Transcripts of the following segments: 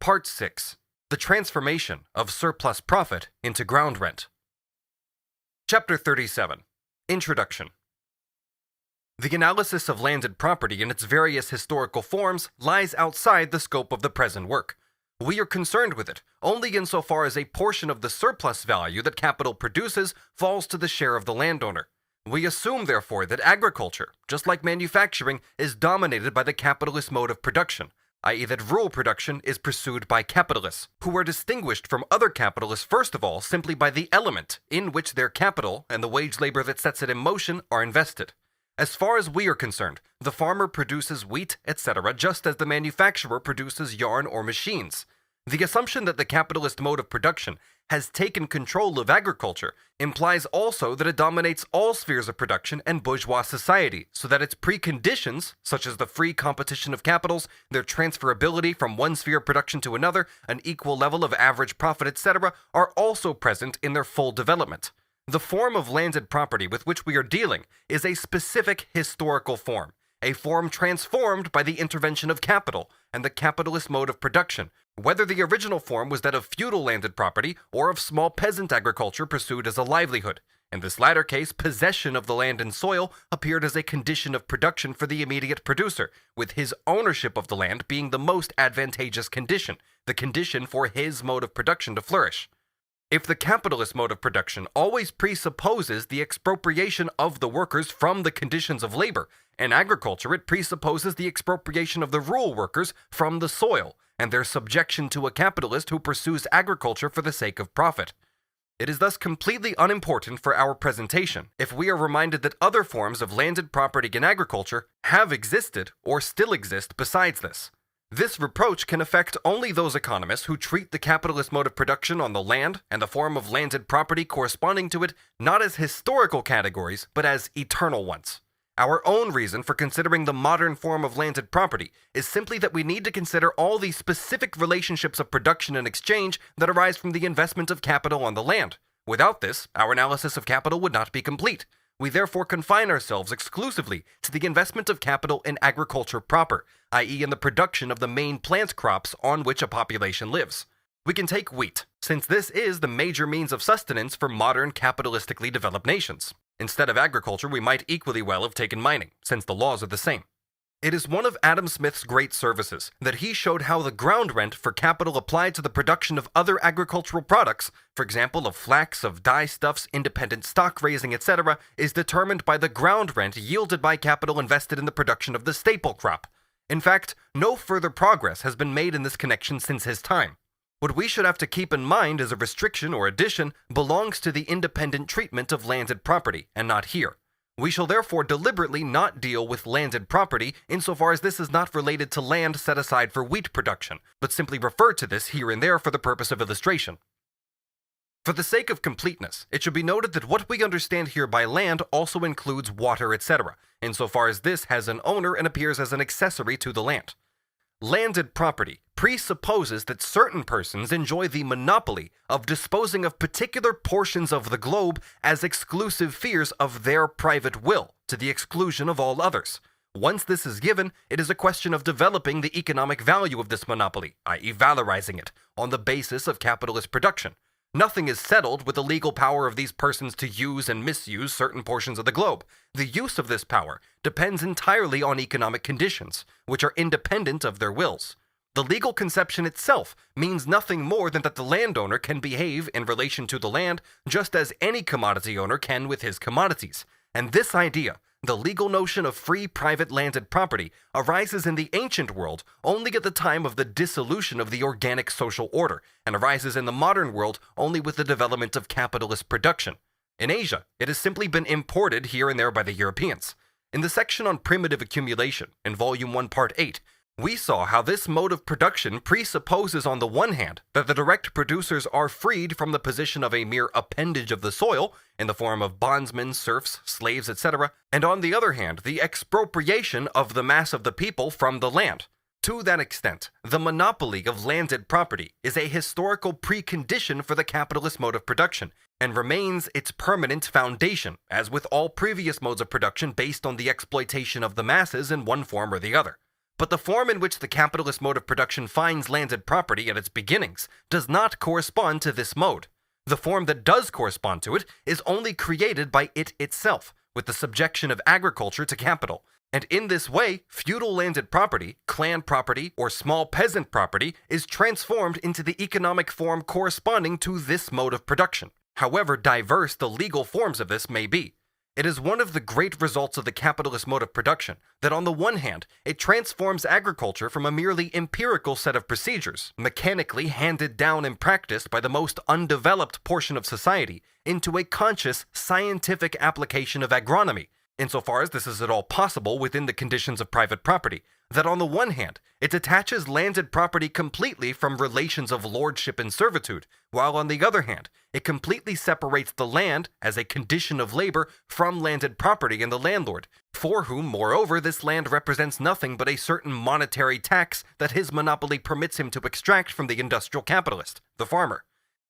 Part 6. The Transformation of Surplus Profit into Ground Rent. Chapter 37. Introduction. The analysis of landed property in its various historical forms lies outside the scope of the present work. We are concerned with it only insofar as a portion of the surplus value that capital produces falls to the share of the landowner. We assume, therefore, that agriculture, just like manufacturing, is dominated by the capitalist mode of production, i.e. that rural production is pursued by capitalists, who are distinguished from other capitalists first of all simply by the element in which their capital and the wage labor that sets it in motion are invested. As far as we are concerned, the farmer produces wheat, etc., just as the manufacturer produces yarn or machines. The assumption that the capitalist mode of production has taken control of agriculture implies also that it dominates all spheres of production and bourgeois society, so that its preconditions, such as the free competition of capitals, their transferability from one sphere of production to another, an equal level of average profit, etc., are also present in their full development. The form of landed property with which we are dealing is a specific historical form, a form transformed by the intervention of capital and the capitalist mode of production, whether the original form was that of feudal landed property or of small peasant agriculture pursued as a livelihood. In this latter case, possession of the land and soil appeared as a condition of production for the immediate producer, with his ownership of the land being the most advantageous condition, the condition for his mode of production to flourish. If the capitalist mode of production always presupposes the expropriation of the workers from the conditions of labor, in agriculture it presupposes the expropriation of the rural workers from the soil, and their subjection to a capitalist who pursues agriculture for the sake of profit. It is thus completely unimportant for our presentation if we are reminded that other forms of landed property in agriculture have existed or still exist besides this. This reproach can affect only those economists who treat the capitalist mode of production on the land and the form of landed property corresponding to it not as historical categories, but as eternal ones. Our own reason for considering the modern form of landed property is simply that we need to consider all the specific relationships of production and exchange that arise from the investment of capital on the land. Without this, our analysis of capital would not be complete. We therefore confine ourselves exclusively to the investment of capital in agriculture proper, i.e. in the production of the main plant crops on which a population lives. We can take wheat, since this is the major means of sustenance for modern capitalistically developed nations. Instead of agriculture, we might equally well have taken mining, since the laws are the same. It is one of Adam Smith's great services that he showed how the ground rent for capital applied to the production of other agricultural products, for example of flax, of dyestuffs, independent stock raising, etc., is determined by the ground rent yielded by capital invested in the production of the staple crop. In fact, no further progress has been made in this connection since his time. What we should have to keep in mind as a restriction or addition belongs to the independent treatment of landed property, and not here. We shall therefore deliberately not deal with landed property insofar as this is not related to land set aside for wheat production, but simply refer to this here and there for the purpose of illustration. For the sake of completeness, it should be noted that what we understand here by land also includes water, etc., insofar as this has an owner and appears as an accessory to the land. Landed property presupposes that certain persons enjoy the monopoly of disposing of particular portions of the globe as exclusive spheres of their private will, to the exclusion of all others. Once this is given, it is a question of developing the economic value of this monopoly, i.e. valorizing it, on the basis of capitalist production. Nothing is settled with the legal power of these persons to use and misuse certain portions of the globe. The use of this power depends entirely on economic conditions, which are independent of their wills. The legal conception itself means nothing more than that the landowner can behave in relation to the land just as any commodity owner can with his commodities. And this idea, the legal notion of free private landed property, arises in the ancient world only at the time of the dissolution of the organic social order, and arises in the modern world only with the development of capitalist production. In Asia, it has simply been imported here and there by the Europeans. In the section on primitive accumulation, in Volume 1, Part 8, we saw how this mode of production presupposes on the one hand that the direct producers are freed from the position of a mere appendage of the soil, in the form of bondsmen, serfs, slaves, etc., and on the other hand the expropriation of the mass of the people from the land. To that extent, the monopoly of landed property is a historical precondition for the capitalist mode of production, and remains its permanent foundation, as with all previous modes of production based on the exploitation of the masses in one form or the other. But the form in which the capitalist mode of production finds landed property at its beginnings does not correspond to this mode. The form that does correspond to it is only created by it itself, with the subjection of agriculture to capital. And in this way, feudal landed property, clan property, or small peasant property is transformed into the economic form corresponding to this mode of production, however diverse the legal forms of this may be. It is one of the great results of the capitalist mode of production that on the one hand, it transforms agriculture from a merely empirical set of procedures, mechanically handed down and practiced by the most undeveloped portion of society, into a conscious, scientific application of agronomy, insofar as this is at all possible within the conditions of private property, that on the one hand, it detaches landed property completely from relations of lordship and servitude, while on the other hand, it completely separates the land, as a condition of labor, from landed property and the landlord, for whom, moreover, this land represents nothing but a certain monetary tax that his monopoly permits him to extract from the industrial capitalist, the farmer.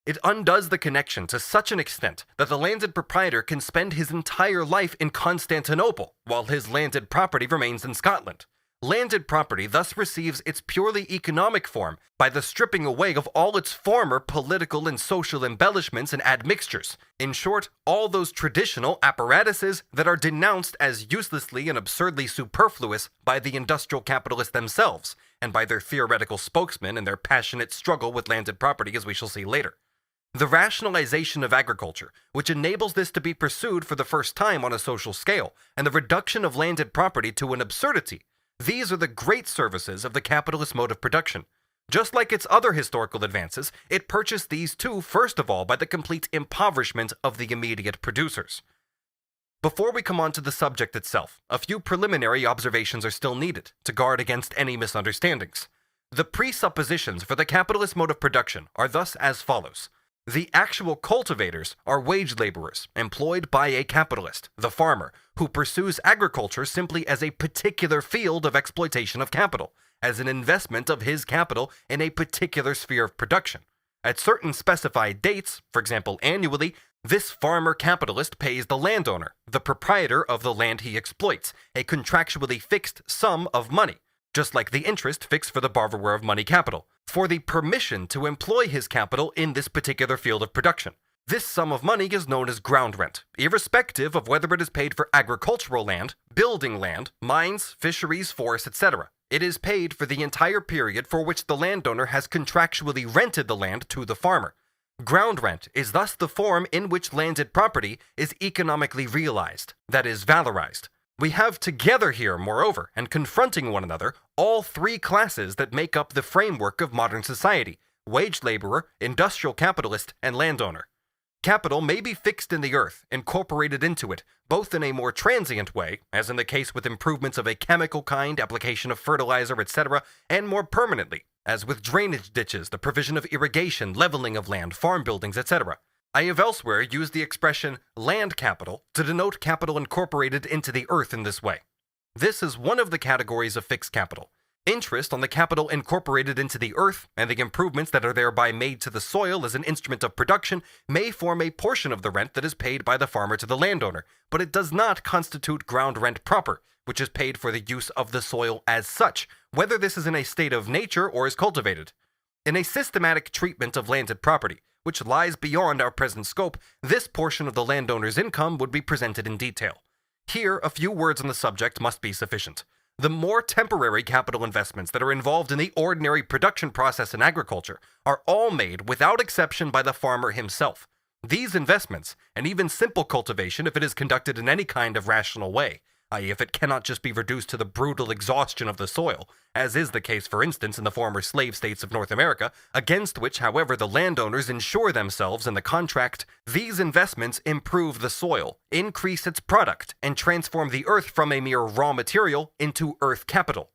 It undoes the connection to such an extent that the landed proprietor can spend his entire life in Constantinople, while his landed property remains in Scotland. Landed property thus receives its purely economic form by the stripping away of all its former political and social embellishments and admixtures. In short, all those traditional apparatuses that are denounced as uselessly and absurdly superfluous by the industrial capitalists themselves, and by their theoretical spokesmen in their passionate struggle with landed property, as we shall see later. The rationalization of agriculture, which enables this to be pursued for the first time on a social scale, and the reduction of landed property to an absurdity, these are the great services of the capitalist mode of production. Just like its other historical advances, it purchased these too first of all by the complete impoverishment of the immediate producers. Before we come on to the subject itself, a few preliminary observations are still needed to guard against any misunderstandings. The presuppositions for the capitalist mode of production are thus as follows. The actual cultivators are wage laborers employed by a capitalist, the farmer, who pursues agriculture simply as a particular field of exploitation of capital, as an investment of his capital in a particular sphere of production. At certain specified dates, for example annually, this farmer capitalist pays the landowner, the proprietor of the land he exploits, a contractually fixed sum of money, just like the interest fixed for the borrower of money capital, for the permission to employ his capital in this particular field of production. This sum of money is known as ground rent, irrespective of whether it is paid for agricultural land, building land, mines, fisheries, forests, etc. It is paid for the entire period for which the landowner has contractually rented the land to the farmer. Ground rent is thus the form in which landed property is economically realized, that is, valorized. We have together here, moreover, and confronting one another, all three classes that make up the framework of modern society: wage laborer, industrial capitalist, and landowner. Capital may be fixed in the earth, incorporated into it, both in a more transient way, as in the case with improvements of a chemical kind, application of fertilizer, etc., and more permanently, as with drainage ditches, the provision of irrigation, leveling of land, farm buildings, etc. I have elsewhere used the expression land capital to denote capital incorporated into the earth in this way. This is one of the categories of fixed capital. Interest on the capital incorporated into the earth and the improvements that are thereby made to the soil as an instrument of production may form a portion of the rent that is paid by the farmer to the landowner, but it does not constitute ground rent proper, which is paid for the use of the soil as such, whether this is in a state of nature or is cultivated. In a systematic treatment of landed property, which lies beyond our present scope, this portion of the landowner's income would be presented in detail. Here, a few words on the subject must be sufficient. The more temporary capital investments that are involved in the ordinary production process in agriculture are all made without exception by the farmer himself. These investments, and even simple cultivation if it is conducted in any kind of rational way, i.e. if it cannot just be reduced to the brutal exhaustion of the soil, as is the case for instance in the former slave states of North America, against which however the landowners insure themselves in the contract, these investments improve the soil, increase its product, and transform the earth from a mere raw material into earth capital.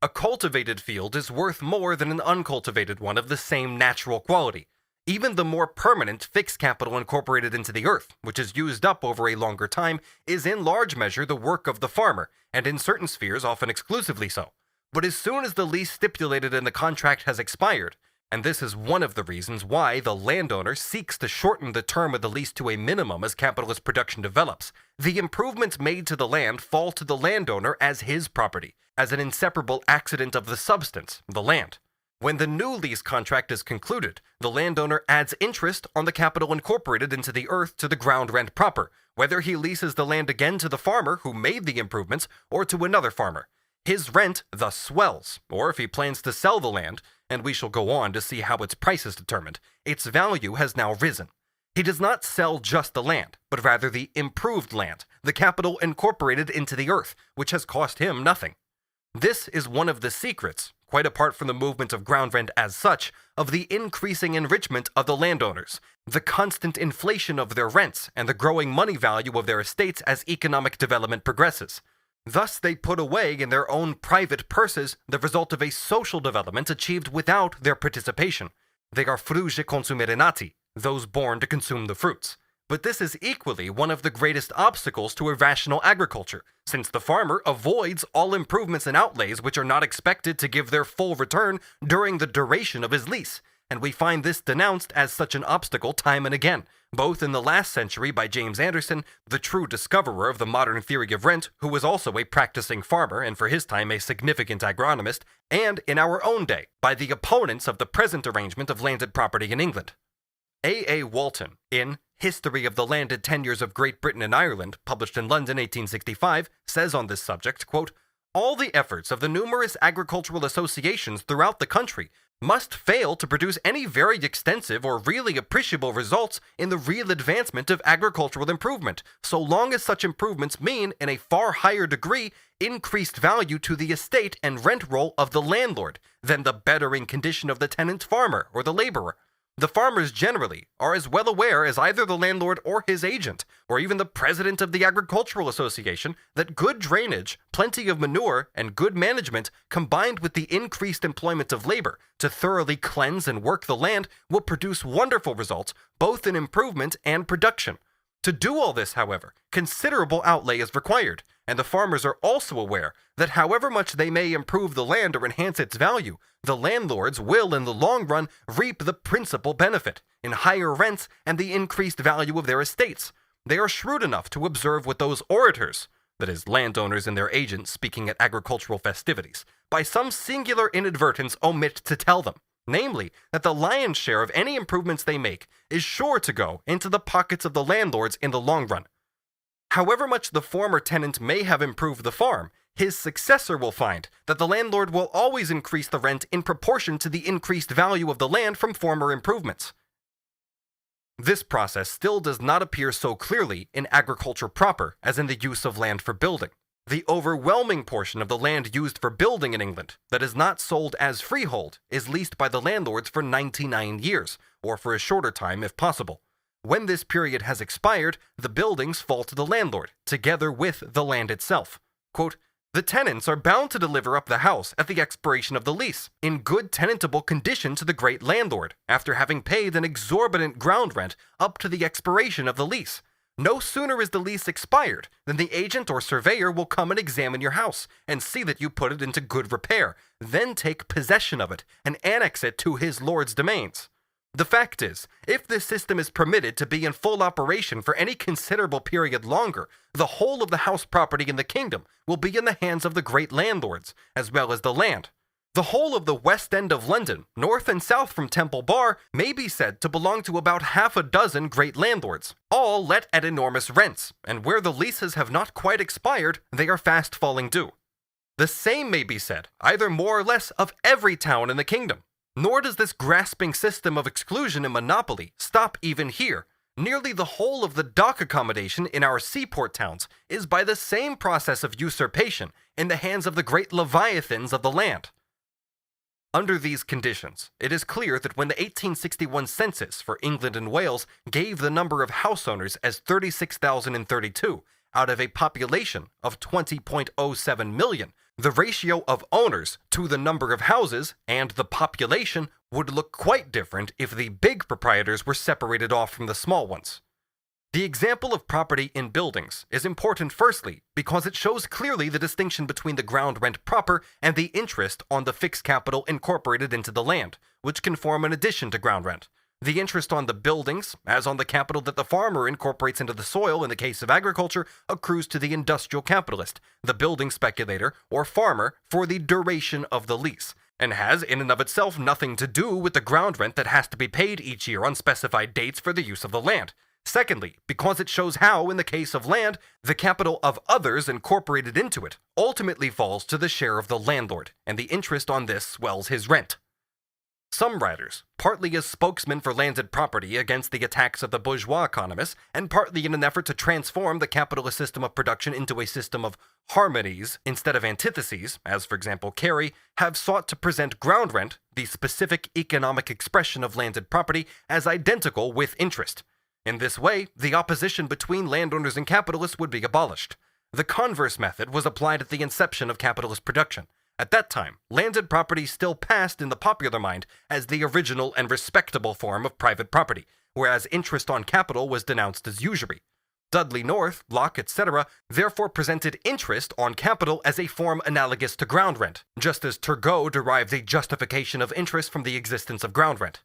A cultivated field is worth more than an uncultivated one of the same natural quality. Even the more permanent fixed capital incorporated into the earth, which is used up over a longer time, is in large measure the work of the farmer, and in certain spheres often exclusively so. But as soon as the lease stipulated in the contract has expired, And this is one of the reasons why the landowner seeks to shorten the term of the lease to a minimum as capitalist production develops. The improvements made to the land fall to the landowner as his property, as an inseparable accident of the substance, the land. When the new lease contract is concluded, the landowner adds interest on the capital incorporated into the earth to the ground rent proper, whether he leases the land again to the farmer who made the improvements or to another farmer. His rent thus swells, or if he plans to sell the land, and we shall go on to see how its price is determined, its value has now risen. He does not sell just the land, but rather the improved land, the capital incorporated into the earth, which has cost him nothing. This is one of the secrets, quite apart from the movement of ground rent as such, of the increasing enrichment of the landowners, the constant inflation of their rents, and the growing money value of their estates as economic development progresses. Thus they put away in their own private purses the result of a social development achieved without their participation. They are frugi consumere nati, those born to consume the fruits. But this is equally one of the greatest obstacles to a rational agriculture, since the farmer avoids all improvements and outlays which are not expected to give their full return during the duration of his lease, and we find this denounced as such an obstacle time and again, both in the last century by James Anderson, the true discoverer of the modern theory of rent, who was also a practicing farmer and for his time a significant agronomist, and in our own day by the opponents of the present arrangement of landed property in England. A. Walton, in History of the Landed Tenures of Great Britain and Ireland, published in London 1865, says on this subject, quote, "All the efforts of the numerous agricultural associations throughout the country must fail to produce any very extensive or really appreciable results in the real advancement of agricultural improvement, so long as such improvements mean, in a far higher degree, increased value to the estate and rent roll of the landlord than the bettering condition of the tenant farmer or the laborer. The farmers generally are as well aware as either the landlord or his agent, or even the president of the agricultural association, that good drainage, plenty of manure, and good management, combined with the increased employment of labor to thoroughly cleanse and work the land, will produce wonderful results both in improvement and production. To do all this, however, considerable outlay is required, and the farmers are also aware that however much they may improve the land or enhance its value, the landlords will in the long run reap the principal benefit in higher rents and the increased value of their estates. They are shrewd enough to observe what those orators, that is, landowners and their agents speaking at agricultural festivities, by some singular inadvertence omit to tell them, namely, that the lion's share of any improvements they make is sure to go into the pockets of the landlords in the long run. However much the former tenant may have improved the farm, his successor will find that the landlord will always increase the rent in proportion to the increased value of the land from former improvements. This process still does not appear so clearly in agriculture proper as in the use of land for building. The overwhelming portion of the land used for building in England that is not sold as freehold is leased by the landlords for 99 years, or for a shorter time if possible. When this period has expired, the buildings fall to the landlord, together with the land itself. Quote, "The tenants are bound to deliver up the house at the expiration of the lease, in good tenantable condition to the great landlord, after having paid an exorbitant ground rent up to the expiration of the lease. No sooner is the lease expired than the agent or surveyor will come and examine your house, and see that you put it into good repair, then take possession of it, and annex it to his lord's domains. The fact is, if this system is permitted to be in full operation for any considerable period longer, the whole of the house property in the kingdom will be in the hands of the great landlords, as well as the land. The whole of the west end of London, north and south from Temple Bar, may be said to belong to about half a dozen great landlords, all let at enormous rents, and where the leases have not quite expired, they are fast falling due. The same may be said, either more or less, of every town in the kingdom. Nor does this grasping system of exclusion and monopoly stop even here. Nearly the whole of the dock accommodation in our seaport towns is by the same process of usurpation in the hands of the great leviathans of the land. Under these conditions, it is clear that when the 1861 census for England and Wales gave the number of house owners as 36,032 out of a population of 20.07 million, the ratio of owners to the number of houses and the population would look quite different if the big proprietors were separated off from the small ones. The example of property in buildings is important firstly because it shows clearly the distinction between the ground rent proper and the interest on the fixed capital incorporated into the land, which can form an addition to ground rent. The interest on the buildings, as on the capital that the farmer incorporates into the soil in the case of agriculture, accrues to the industrial capitalist, the building speculator, or farmer for the duration of the lease, and has in and of itself nothing to do with the ground rent that has to be paid each year on specified dates for the use of the land. Secondly, because it shows how, in the case of land, the capital of others incorporated into it ultimately falls to the share of the landlord, and the interest on this swells his rent. Some writers, partly as spokesmen for landed property against the attacks of the bourgeois economists, and partly in an effort to transform the capitalist system of production into a system of harmonies instead of antitheses, as for example Carey, have sought to present ground rent, the specific economic expression of landed property, as identical with interest. In this way, the opposition between landowners and capitalists would be abolished. The converse method was applied at the inception of capitalist production. At that time, landed property still passed in the popular mind as the original and respectable form of private property, whereas interest on capital was denounced as usury. Dudley North, Locke, etc. therefore presented interest on capital as a form analogous to ground rent, just as Turgot derived a justification of interest from the existence of ground rent.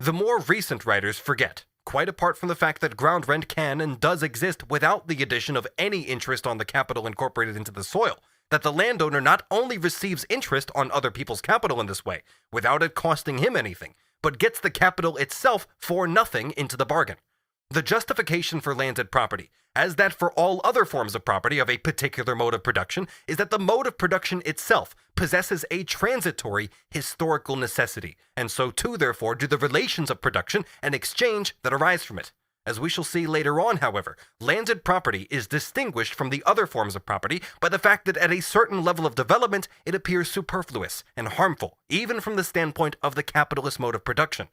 The more recent writers forget, quite apart from the fact that ground rent can and does exist without the addition of any interest on the capital incorporated into the soil, that the landowner not only receives interest on other people's capital in this way, without it costing him anything, but gets the capital itself for nothing into the bargain. The justification for landed property, as that for all other forms of property of a particular mode of production, is that the mode of production itself possesses a transitory historical necessity, and so too therefore do the relations of production and exchange that arise from it. As we shall see later on, however, landed property is distinguished from the other forms of property by the fact that at a certain level of development it appears superfluous and harmful, even from the standpoint of the capitalist mode of production.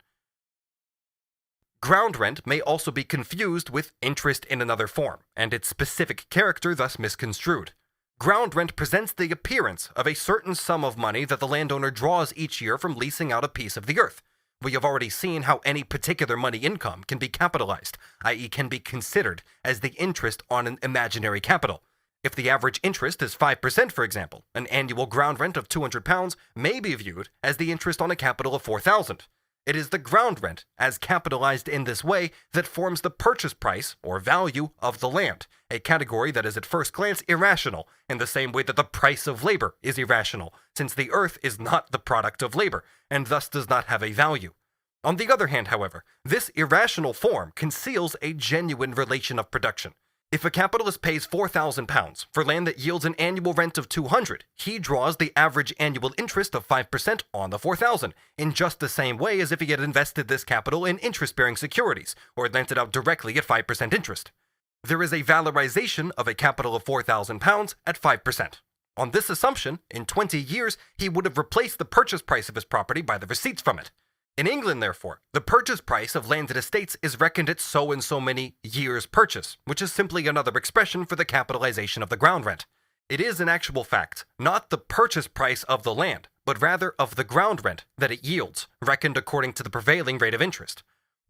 Ground rent may also be confused with interest in another form, and its specific character thus misconstrued. Ground rent presents the appearance of a certain sum of money that the landowner draws each year from leasing out a piece of the earth. We have already seen how any particular money income can be capitalized, i.e. can be considered as the interest on an imaginary capital. If the average interest is 5%, for example, an annual ground rent of £200 may be viewed as the interest on a capital of £4,000. It is the ground rent, as capitalized in this way, that forms the purchase price, or value, of the land, a category that is at first glance irrational, in the same way that the price of labor is irrational, since the earth is not the product of labor, and thus does not have a value. On the other hand, however, this irrational form conceals a genuine relation of production. If a capitalist pays £4,000 for land that yields an annual rent of $200, he draws the average annual interest of 5% on the $4,000, in just the same way as if he had invested this capital in interest-bearing securities, or lent it out directly at 5% interest. There is a valorization of a capital of £4,000 at 5%. On this assumption, in 20 years, he would have replaced the purchase price of his property by the receipts from it. In England, therefore, the purchase price of landed estates is reckoned at so and so many years' purchase, which is simply another expression for the capitalization of the ground rent. It is in actual fact not the purchase price of the land, but rather of the ground rent that it yields, reckoned according to the prevailing rate of interest.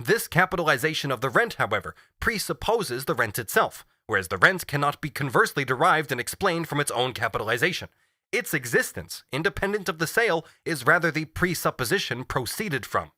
This capitalization of the rent, however, presupposes the rent itself, whereas the rent cannot be conversely derived and explained from its own capitalization. Its existence, independent of the sale, is rather the presupposition proceeded from.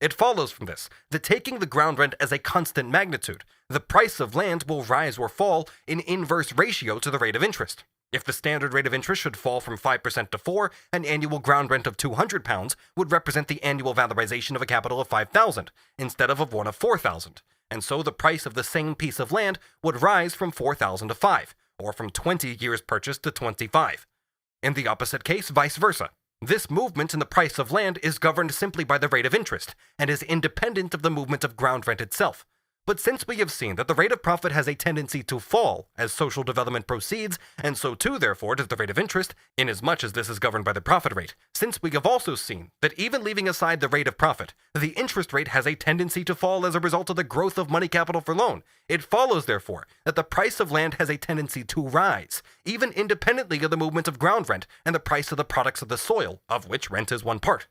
It follows from this that taking the ground rent as a constant magnitude, the price of land will rise or fall in inverse ratio to the rate of interest. If the standard rate of interest should fall from 5% to 4%, an annual ground rent of £200 would represent the annual valorization of a capital of £5,000, instead of one of £4,000, and so the price of the same piece of land would rise from £4,000 to £5,000, or from 20 years' purchase to 25. In the opposite case, vice versa. This movement in the price of land is governed simply by the rate of interest, and is independent of the movement of ground rent itself. But since we have seen that the rate of profit has a tendency to fall as social development proceeds, and so too therefore does the rate of interest, inasmuch as this is governed by the profit rate, since we have also seen that even leaving aside the rate of profit, the interest rate has a tendency to fall as a result of the growth of money capital for loan, it follows therefore that the price of land has a tendency to rise, even independently of the movement of ground rent and the price of the products of the soil, of which rent is one part.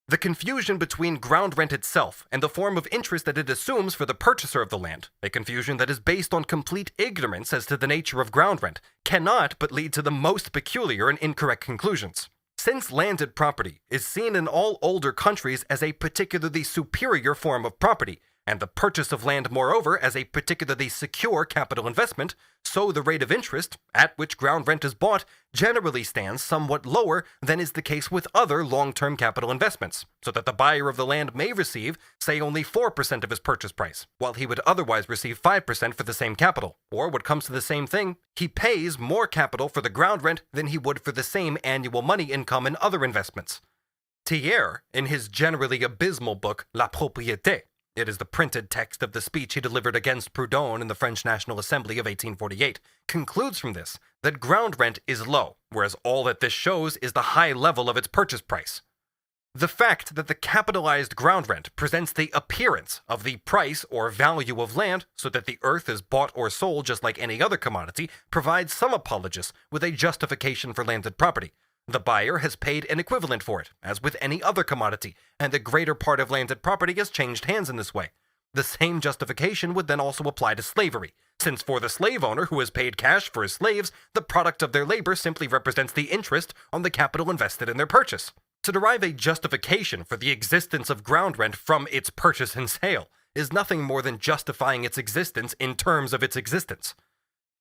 The confusion between ground rent itself and the form of interest that it assumes for the purchaser of the land, a confusion that is based on complete ignorance as to the nature of ground rent, cannot but lead to the most peculiar and incorrect conclusions. Since landed property is seen in all older countries as a particularly superior form of property, and the purchase of land moreover as a particularly secure capital investment, so the rate of interest at which ground rent is bought generally stands somewhat lower than is the case with other long-term capital investments, so that the buyer of the land may receive, say, only 4% of his purchase price, while he would otherwise receive 5% for the same capital. Or, what comes to the same thing, he pays more capital for the ground rent than he would for the same annual money income in other investments. Thiers, in his generally abysmal book La Propriété, it is the printed text of the speech he delivered against Proudhon in the French National Assembly of 1848, concludes from this that ground rent is low, whereas all that this shows is the high level of its purchase price. The fact that the capitalized ground rent presents the appearance of the price or value of land, so that the earth is bought or sold just like any other commodity, provides some apologists with a justification for landed property. The buyer has paid an equivalent for it, as with any other commodity, and the greater part of landed property has changed hands in this way. The same justification would then also apply to slavery, since for the slave owner who has paid cash for his slaves, the product of their labor simply represents the interest on the capital invested in their purchase. To derive a justification for the existence of ground rent from its purchase and sale is nothing more than justifying its existence in terms of its existence.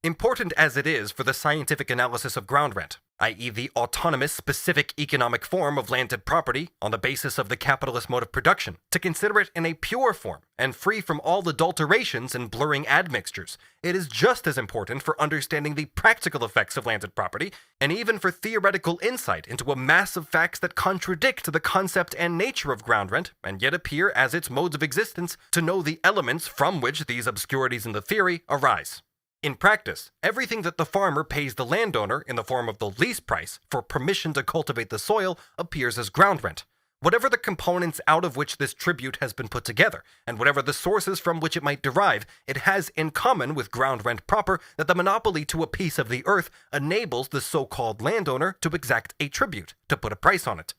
Important as it is for the scientific analysis of ground rent, i.e. the autonomous specific economic form of landed property on the basis of the capitalist mode of production, to consider it in a pure form and free from all adulterations and blurring admixtures, it is just as important for understanding the practical effects of landed property, and even for theoretical insight into a mass of facts that contradict the concept and nature of ground rent, and yet appear as its modes of existence, to know the elements from which these obscurities in the theory arise. In practice, everything that the farmer pays the landowner in the form of the lease price for permission to cultivate the soil appears as ground rent. Whatever the components out of which this tribute has been put together, and whatever the sources from which it might derive, it has in common with ground rent proper that the monopoly to a piece of the earth enables the so-called landowner to exact a tribute, to put a price on it.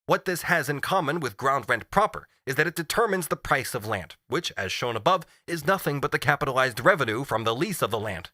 What this has in common with ground rent proper is that it determines the price of land, which, as shown above, is nothing but the capitalized revenue from the lease of the land.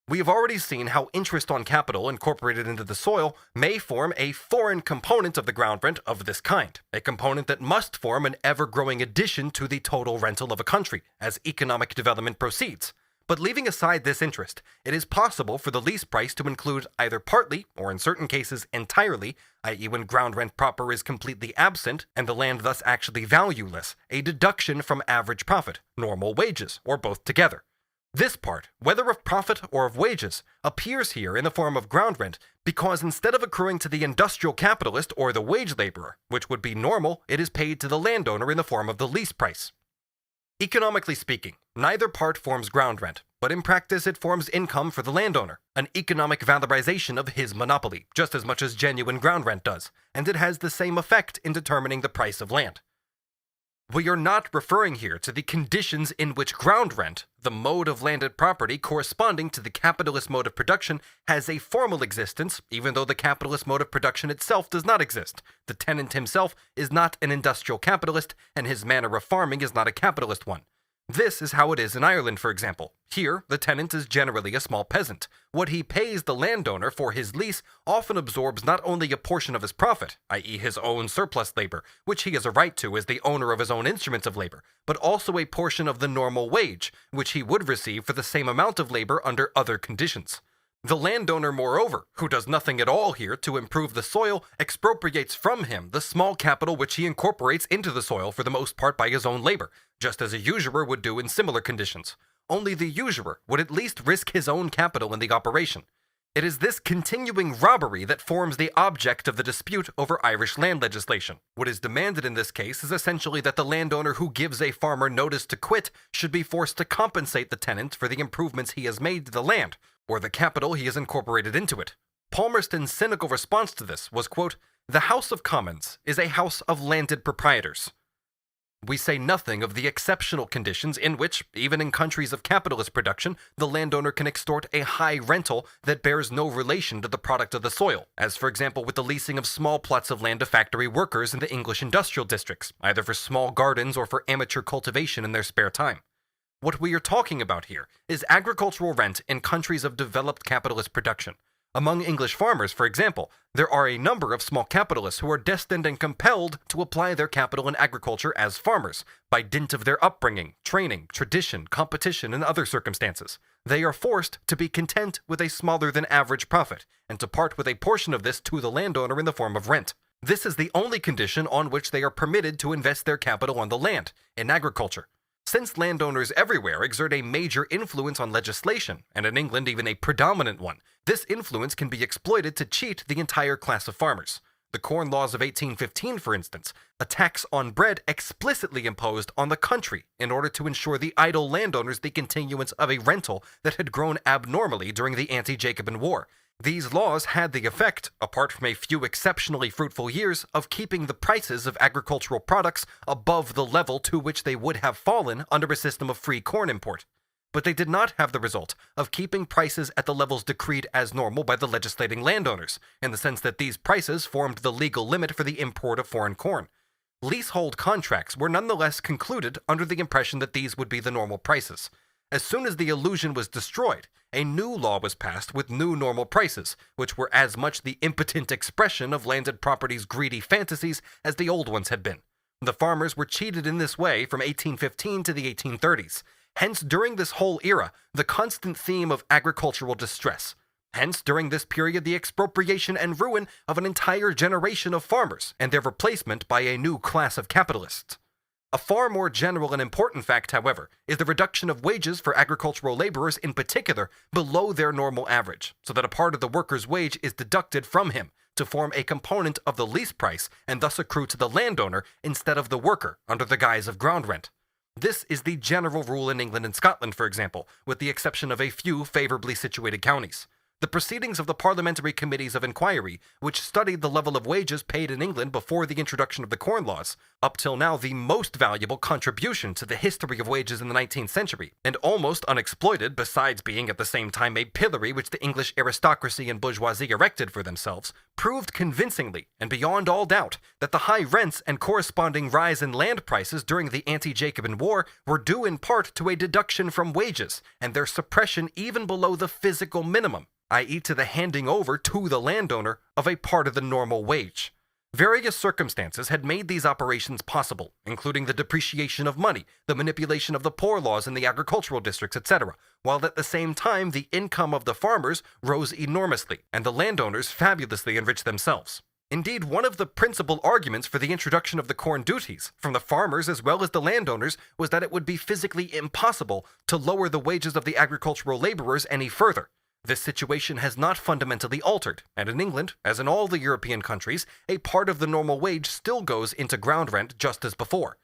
We have already seen how interest on capital incorporated into the soil may form a foreign component of the ground rent of this kind, a component that must form an ever-growing addition to the total rental of a country as economic development proceeds. But leaving aside this interest, it is possible for the lease price to include either partly, or in certain cases entirely, i.e. when ground rent proper is completely absent and the land thus actually valueless, a deduction from average profit, normal wages, or both together. This part, whether of profit or of wages, appears here in the form of ground rent because instead of accruing to the industrial capitalist or the wage laborer, which would be normal, it is paid to the landowner in the form of the lease price. Economically speaking, neither part forms ground rent, but in practice it forms income for the landowner, an economic valorization of his monopoly, just as much as genuine ground rent does, and it has the same effect in determining the price of land. We are not referring here to the conditions in which ground rent, the mode of landed property corresponding to the capitalist mode of production, has a formal existence, even though the capitalist mode of production itself does not exist. The tenant himself is not an industrial capitalist, and his manner of farming is not a capitalist one. This is how it is in Ireland, for example. Here, the tenant is generally a small peasant. What he pays the landowner for his lease often absorbs not only a portion of his profit, i.e. his own surplus labor, which he has a right to as the owner of his own instruments of labor, but also a portion of the normal wage, which he would receive for the same amount of labor under other conditions. The landowner, moreover, who does nothing at all here to improve the soil, expropriates from him the small capital which he incorporates into the soil for the most part by his own labor, just as a usurer would do in similar conditions. Only the usurer would at least risk his own capital in the operation. It is this continuing robbery that forms the object of the dispute over Irish land legislation. What is demanded in this case is essentially that the landowner who gives a farmer notice to quit should be forced to compensate the tenant for the improvements he has made to the land, or the capital he has incorporated into it. Palmerston's cynical response to this was, quote, "The House of Commons is a house of landed proprietors." We say nothing of the exceptional conditions in which, even in countries of capitalist production, the landowner can extort a high rental that bears no relation to the product of the soil, as for example with the leasing of small plots of land to factory workers in the English industrial districts, either for small gardens or for amateur cultivation in their spare time. What we are talking about here is agricultural rent in countries of developed capitalist production. Among English farmers, for example, there are a number of small capitalists who are destined and compelled to apply their capital in agriculture as farmers, by dint of their upbringing, training, tradition, competition, and other circumstances. They are forced to be content with a smaller than average profit, and to part with a portion of this to the landowner in the form of rent. This is the only condition on which they are permitted to invest their capital on the land, in agriculture. Since landowners everywhere exert a major influence on legislation, and in England even a predominant one, this influence can be exploited to cheat the entire class of farmers. The Corn Laws of 1815, for instance, a tax on bread explicitly imposed on the country in order to ensure the idle landowners the continuance of a rental that had grown abnormally during the anti-Jacobin War. These laws had the effect, apart from a few exceptionally fruitful years, of keeping the prices of agricultural products above the level to which they would have fallen under a system of free corn import. But they did not have the result of keeping prices at the levels decreed as normal by the legislating landowners, in the sense that these prices formed the legal limit for the import of foreign corn. Leasehold contracts were nonetheless concluded under the impression that these would be the normal prices. As soon as the illusion was destroyed, a new law was passed with new normal prices, which were as much the impotent expression of landed property's greedy fantasies as the old ones had been. The farmers were cheated in this way from 1815 to the 1830s. Hence, during this whole era, the constant theme of agricultural distress. Hence, during this period, the expropriation and ruin of an entire generation of farmers, and their replacement by a new class of capitalists. A far more general and important fact, however, is the reduction of wages for agricultural laborers in particular below their normal average, so that a part of the worker's wage is deducted from him to form a component of the lease price and thus accrue to the landowner instead of the worker under the guise of ground rent. This is the general rule in England and Scotland, for example, with the exception of a few favorably situated counties. The proceedings of the parliamentary committees of inquiry, which studied the level of wages paid in England before the introduction of the Corn Laws, up till now the most valuable contribution to the history of wages in the 19th century, and almost unexploited besides being at the same time a pillory which the English aristocracy and bourgeoisie erected for themselves, proved convincingly and beyond all doubt that the high rents and corresponding rise in land prices during the anti-Jacobin War were due in part to a deduction from wages and their suppression even below the physical minimum, i.e. to the handing over to the landowner of a part of the normal wage. Various circumstances had made these operations possible, including the depreciation of money, the manipulation of the poor laws in the agricultural districts, etc., while at the same time the income of the farmers rose enormously, and the landowners fabulously enriched themselves. Indeed, one of the principal arguments for the introduction of the corn duties, from the farmers as well as the landowners, was that it would be physically impossible to lower the wages of the agricultural laborers any further. This situation has not fundamentally altered, and in England, as in all the European countries, a part of the normal wage still goes into ground rent just as before.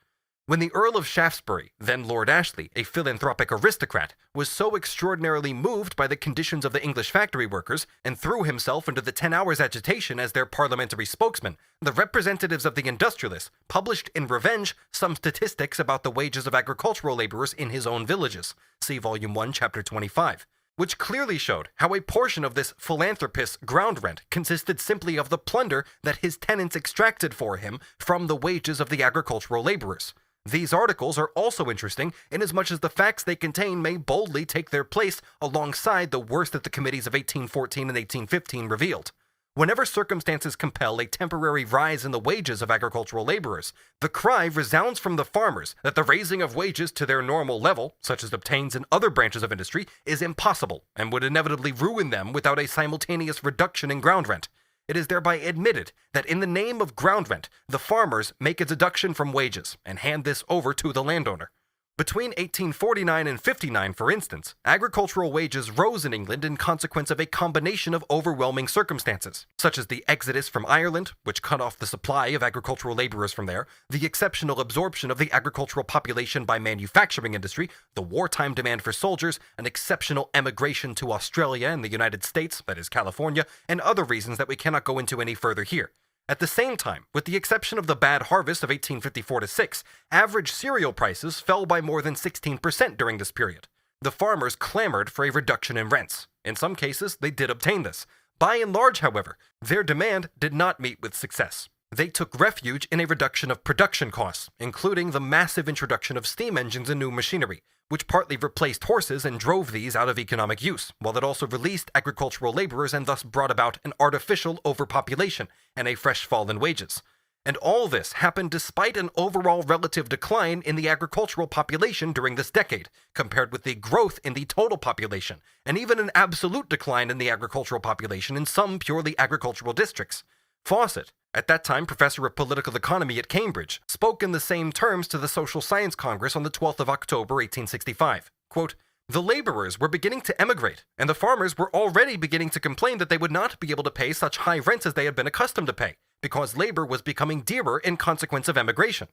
When the Earl of Shaftesbury, then Lord Ashley, a philanthropic aristocrat, was so extraordinarily moved by the conditions of the English factory workers, and threw himself into the 10 hours agitation as their parliamentary spokesman, the representatives of the industrialists published in revenge some statistics about the wages of agricultural laborers in his own villages, see Volume 1, Chapter 25. Which clearly showed how a portion of this philanthropist's ground rent consisted simply of the plunder that his tenants extracted for him from the wages of the agricultural laborers. These articles are also interesting inasmuch as the facts they contain may boldly take their place alongside the worst that the committees of 1814 and 1815 revealed. Whenever circumstances compel a temporary rise in the wages of agricultural laborers, the cry resounds from the farmers that the raising of wages to their normal level, such as obtains in other branches of industry, is impossible and would inevitably ruin them without a simultaneous reduction in ground rent. It is thereby admitted that in the name of ground rent, the farmers make a deduction from wages and hand this over to the landowner. Between 1849 and 59, for instance, agricultural wages rose in England in consequence of a combination of overwhelming circumstances, such as the exodus from Ireland, which cut off the supply of agricultural laborers from there, the exceptional absorption of the agricultural population by manufacturing industry, the wartime demand for soldiers, an exceptional emigration to Australia and the United States, that is California, and other reasons that we cannot go into any further here. At the same time, with the exception of the bad harvest of 1854-6, average cereal prices fell by more than 16% during this period. The farmers clamored for a reduction in rents. In some cases, they did obtain this. By and large, however, their demand did not meet with success. They took refuge in a reduction of production costs, including the massive introduction of steam engines and new machinery, which partly replaced horses and drove these out of economic use, while it also released agricultural laborers and thus brought about an artificial overpopulation and a fresh fall in wages. And all this happened despite an overall relative decline in the agricultural population during this decade, compared with the growth in the total population, and even an absolute decline in the agricultural population in some purely agricultural districts. Fawcett, at that time professor of political economy at Cambridge, spoke in the same terms to the Social Science Congress on the 12th of October 1865. Quote, "The laborers were beginning to emigrate, and the farmers were already beginning to complain that they would not be able to pay such high rents as they had been accustomed to pay, because labor was becoming dearer in consequence of emigration."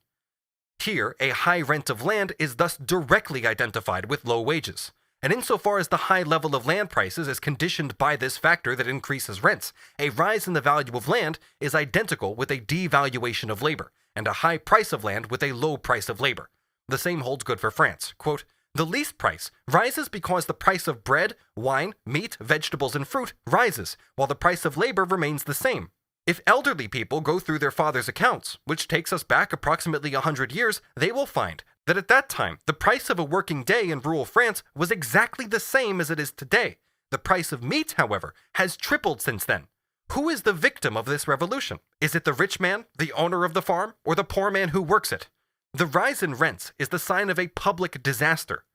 Here, a high rent of land is thus directly identified with low wages. And insofar as the high level of land prices is conditioned by this factor that increases rents, a rise in the value of land is identical with a devaluation of labor, and a high price of land with a low price of labor. The same holds good for France. Quote, "The least price rises because the price of bread, wine, meat, vegetables, and fruit rises, while the price of labor remains the same. If elderly people go through their father's accounts, which takes us back approximately 100 years, they will find that at that time, the price of a working day in rural France was exactly the same as it is today. The price of meat, however, has tripled since then. Who is the victim of this revolution? Is it the rich man, the owner of the farm, or the poor man who works it? The rise in rents is the sign of a public disaster."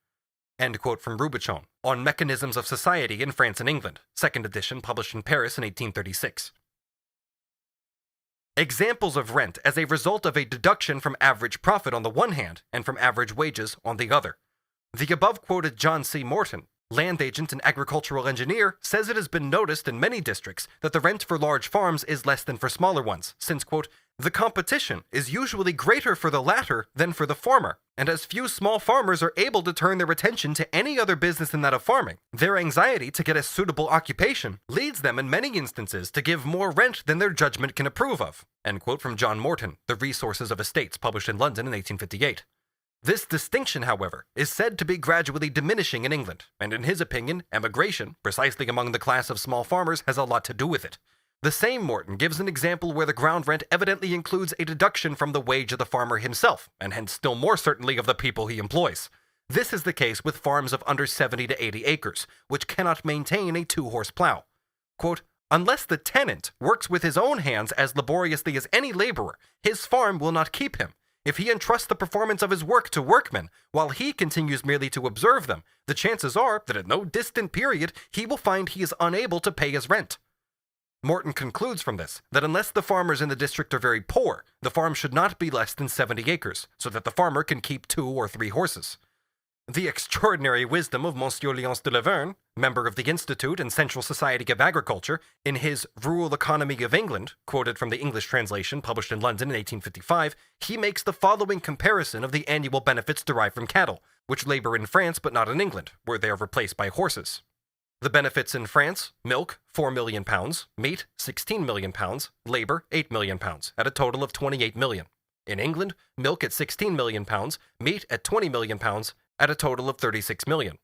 End quote from Rubichon, On Mechanisms of Society in France and England, 2nd edition, published in Paris in 1836. Examples of rent as a result of a deduction from average profit on the one hand and from average wages on the other. The above quoted John C. Morton, land agent and agricultural engineer, says it has been noticed in many districts that the rent for large farms is less than for smaller ones, since, quote, "the competition is usually greater for the latter than for the former, and as few small farmers are able to turn their attention to any other business than that of farming, their anxiety to get a suitable occupation leads them in many instances to give more rent than their judgment can approve of." End quote from John Morton, The Resources of Estates, published in London in 1858. This distinction, however, is said to be gradually diminishing in England, and in his opinion, emigration, precisely among the class of small farmers, has a lot to do with it. The same Morton gives an example where the ground rent evidently includes a deduction from the wage of the farmer himself, and hence still more certainly of the people he employs. This is the case with farms of under 70 to 80 acres, which cannot maintain a 2-horse plow. Quote, "Unless the tenant works with his own hands as laboriously as any laborer, his farm will not keep him. If he entrusts the performance of his work to workmen, while he continues merely to observe them, the chances are that at no distant period he will find he is unable to pay his rent." Morton concludes from this that unless the farmers in the district are very poor, the farm should not be less than 70 acres, so that the farmer can keep 2 or 3 horses. The extraordinary wisdom of Monsieur Léonce de Laverne, member of the Institute and Central Society of Agriculture, in his Rural Economy of England, quoted from the English translation published in London in 1855, he makes the following comparison of the annual benefits derived from cattle, which labor in France but not in England, where they are replaced by horses. The benefits in France: milk, 4 million pounds, meat, 16 million pounds, labor, 8 million pounds, at a total of 28 million. In England, milk at 16 million pounds, meat at 20 million pounds, at a total of 36 million.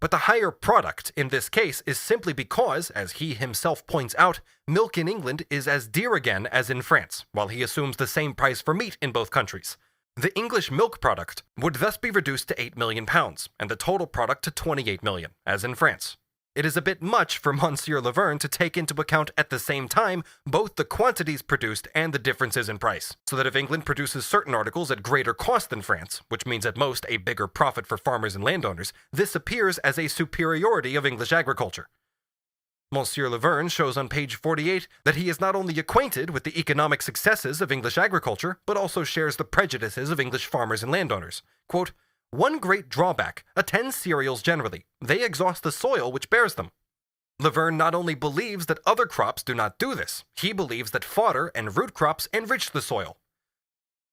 But the higher product in this case is simply because, as he himself points out, milk in England is as dear again as in France, while he assumes the same price for meat in both countries. The English milk product would thus be reduced to 8 million pounds, and the total product to 28 million, as in France. It is a bit much for Monsieur Laverne to take into account at the same time both the quantities produced and the differences in price, so that if England produces certain articles at greater cost than France, which means at most a bigger profit for farmers and landowners, this appears as a superiority of English agriculture. Monsieur Laverne shows on page 48 that he is not only acquainted with the economic successes of English agriculture, but also shares the prejudices of English farmers and landowners. Quote, "One great drawback attends cereals generally. They exhaust the soil which bears them." Laverne not only believes that other crops do not do this, he believes that fodder and root crops enrich the soil.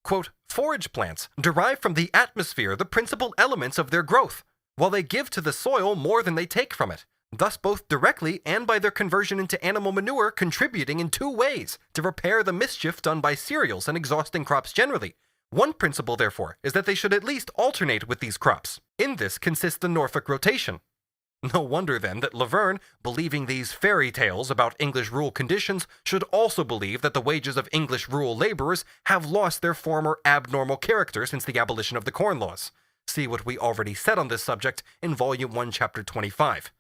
Quote, "Forage plants derive from the atmosphere the principal elements of their growth. While they give to the soil more than they take from it, thus both directly and by their conversion into animal manure contributing in two ways to repair the mischief done by cereals and exhausting crops generally. One principle, therefore, is that they should at least alternate with these crops. In this consists the Norfolk rotation. No wonder, then, that Laverne, believing these fairy tales about English rural conditions, should also believe that the wages of English rural laborers have lost their former abnormal character since the abolition of the Corn Laws. See what we already said on this subject in Volume 1, Chapter 25.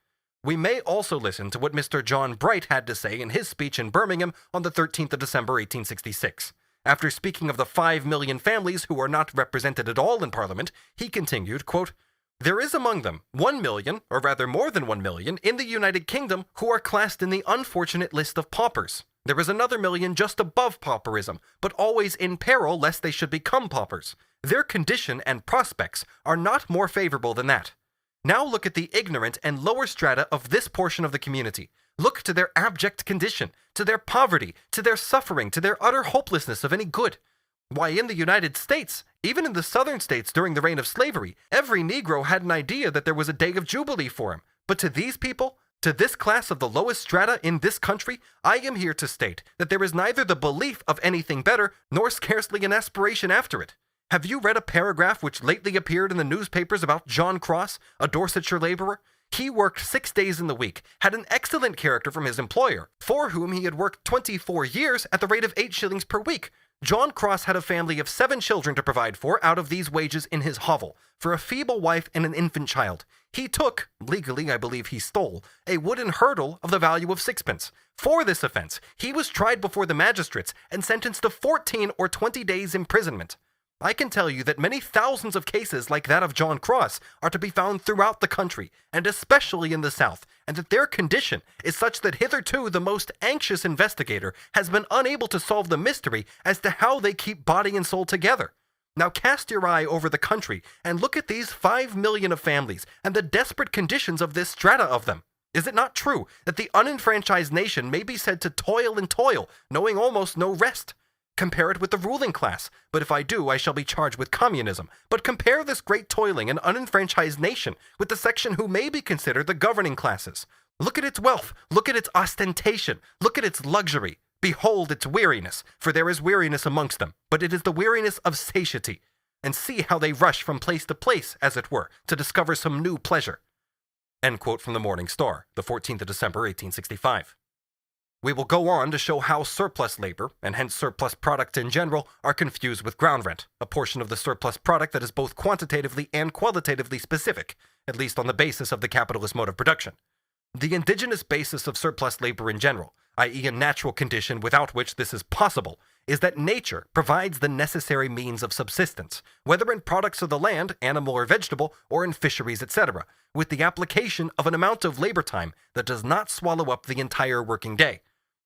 We may also listen to what Mr. John Bright had to say in his speech in Birmingham on the 13th of December, 1866. After speaking of the 5 million families who are not represented at all in Parliament, he continued, quote, "There is among them 1 million, or rather more than 1 million, in the United Kingdom who are classed in the unfortunate list of paupers. There is another million just above pauperism, but always in peril lest they should become paupers. Their condition and prospects are not more favorable than that. Now look at the ignorant and lower strata of this portion of the community. Look to their abject condition, to their poverty, to their suffering, to their utter hopelessness of any good. Why, in the United States, even in the southern states during the reign of slavery, every Negro had an idea that there was a day of jubilee for him. But to these people, to this class of the lowest strata in this country, I am here to state that there is neither the belief of anything better, nor scarcely an aspiration after it. Have you read a paragraph which lately appeared in the newspapers about John Cross, a Dorsetshire laborer? He worked 6 days in the week, had an excellent character from his employer, for whom he had worked 24 years at the rate of 8 shillings per week. John Cross had a family of 7 children to provide for out of these wages in his hovel, for a feeble wife and an infant child. He took, legally I believe he stole, a wooden hurdle of the value of 6pence. For this offense, he was tried before the magistrates and sentenced to 14 or 20 days' imprisonment. I can tell you that many thousands of cases like that of John Cross are to be found throughout the country, and especially in the South, and that their condition is such that hitherto the most anxious investigator has been unable to solve the mystery as to how they keep body and soul together. Now cast your eye over the country and look at these 5 million of families and the desperate conditions of this strata of them. Is it not true that the unenfranchised nation may be said to toil and toil, knowing almost no rest? Compare it with the ruling class, but if I do, I shall be charged with communism. But compare this great toiling and unenfranchised nation with the section who may be considered the governing classes. Look at its wealth, look at its ostentation, look at its luxury. Behold its weariness, for there is weariness amongst them, but it is the weariness of satiety. And see how they rush from place to place, as it were, to discover some new pleasure." End quote from the Morning Star, the 14th of December, 1865. We will go on to show how surplus labor, and hence surplus product in general, are confused with ground rent, a portion of the surplus product that is both quantitatively and qualitatively specific, at least on the basis of the capitalist mode of production. The indigenous basis of surplus labor in general, i.e. a natural condition without which this is possible, is that nature provides the necessary means of subsistence, whether in products of the land, animal or vegetable, or in fisheries, etc., with the application of an amount of labor time that does not swallow up the entire working day.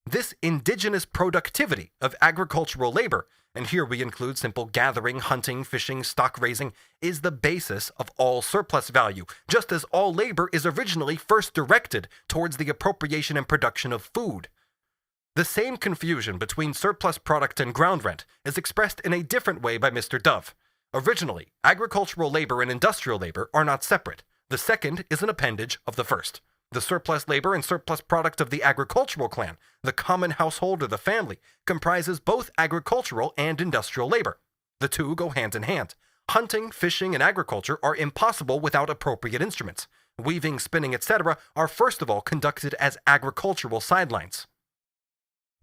This indigenous productivity of agricultural labor, and here we include simple gathering, hunting, fishing, stock raising, is the basis of all surplus value, just as all labor is originally first directed towards the appropriation and production of food. The same confusion between surplus product and ground rent is expressed in a different way by Mr. Dove. Originally, agricultural labor and industrial labor are not separate. The second is an appendage of the first. The surplus labor and surplus product of the agricultural clan, the common household or the family, comprises both agricultural and industrial labor. The two go hand in hand. Hunting, fishing, and agriculture are impossible without appropriate instruments. Weaving, spinning, etc. are first of all conducted as agricultural sidelines.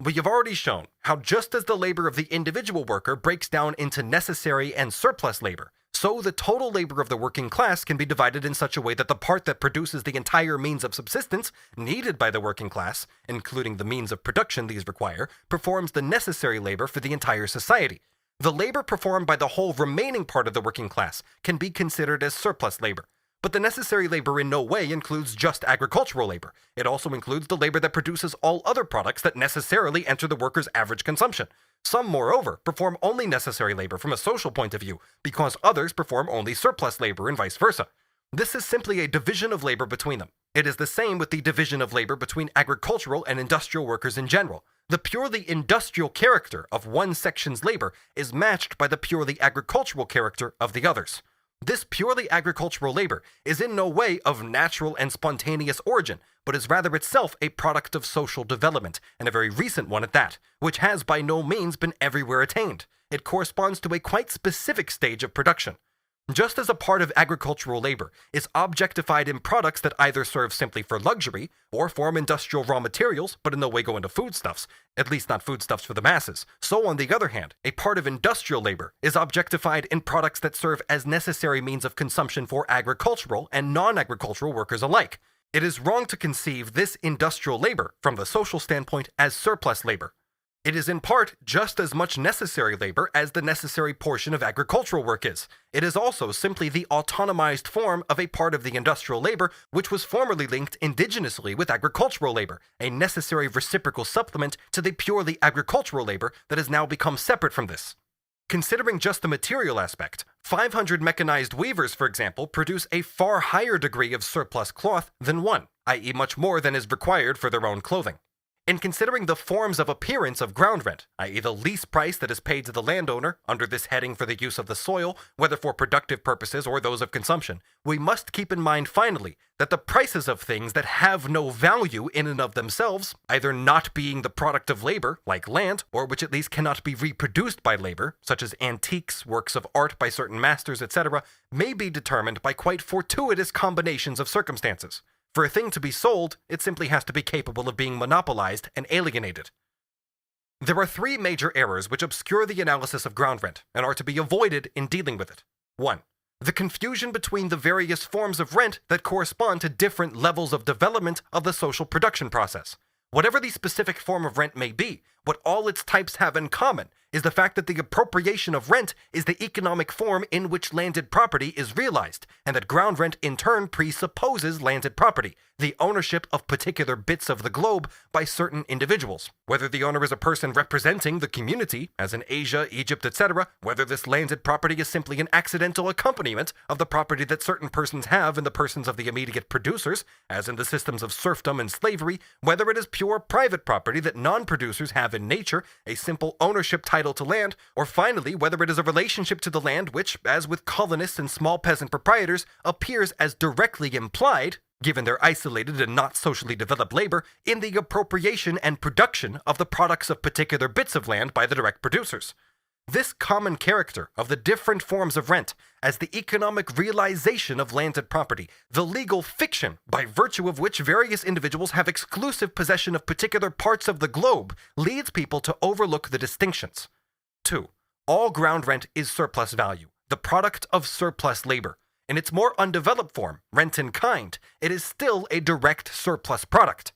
We have already shown how just as the labor of the individual worker breaks down into necessary and surplus labor, so the total labor of the working class can be divided in such a way that the part that produces the entire means of subsistence needed by the working class, including the means of production these require, performs the necessary labor for the entire society. The labor performed by the whole remaining part of the working class can be considered as surplus labor. But the necessary labor in no way includes just agricultural labor. It also includes the labor that produces all other products that necessarily enter the worker's average consumption. Some, moreover, perform only necessary labor from a social point of view, because others perform only surplus labor and vice versa. This is simply a division of labor between them. It is the same with the division of labor between agricultural and industrial workers in general. The purely industrial character of one section's labor is matched by the purely agricultural character of the others. This purely agricultural labor is in no way of natural and spontaneous origin, but is rather itself a product of social development, and a very recent one at that, which has by no means been everywhere attained. It corresponds to a quite specific stage of production. Just as a part of agricultural labor is objectified in products that either serve simply for luxury or form industrial raw materials but in no way go into foodstuffs, at least not foodstuffs for the masses, so on the other hand, a part of industrial labor is objectified in products that serve as necessary means of consumption for agricultural and non-agricultural workers alike. It is wrong to conceive this industrial labor, from the social standpoint, as surplus labor. It is in part just as much necessary labor as the necessary portion of agricultural work is. It is also simply the autonomized form of a part of the industrial labor which was formerly linked indigenously with agricultural labor, a necessary reciprocal supplement to the purely agricultural labor that has now become separate from this. Considering just the material aspect, 500 mechanized weavers, for example, produce a far higher degree of surplus cloth than one, i.e. much more than is required for their own clothing. In considering the forms of appearance of ground rent, i.e. the lease price that is paid to the landowner under this heading for the use of the soil, whether for productive purposes or those of consumption, we must keep in mind finally that the prices of things that have no value in and of themselves, either not being the product of labor, like land, or which at least cannot be reproduced by labor, such as antiques, works of art by certain masters, etc., may be determined by quite fortuitous combinations of circumstances. For a thing to be sold, it simply has to be capable of being monopolized and alienated. There are three major errors which obscure the analysis of ground rent and are to be avoided in dealing with it. 1. The confusion between the various forms of rent that correspond to different levels of development of the social production process. Whatever the specific form of rent may be, what all its types have in common is the fact that the appropriation of rent is the economic form in which landed property is realized, and that ground rent in turn presupposes landed property, the ownership of particular bits of the globe by certain individuals. Whether the owner is a person representing the community, as in Asia, Egypt, etc., whether this landed property is simply an accidental accompaniment of the property that certain persons have in the persons of the immediate producers, as in the systems of serfdom and slavery, whether it is pure private property that non-producers have in nature, a simple ownership title to land, or finally, whether it is a relationship to the land which, as with colonists and small peasant proprietors, appears as directly implied, given their isolated and not socially developed labor, in the appropriation and production of the products of particular bits of land by the direct producers. This common character of the different forms of rent as the economic realization of landed property, the legal fiction by virtue of which various individuals have exclusive possession of particular parts of the globe, leads people to overlook the distinctions. 2. All ground rent is surplus value, the product of surplus labor. In its more undeveloped form, rent in kind, it is still a direct surplus product.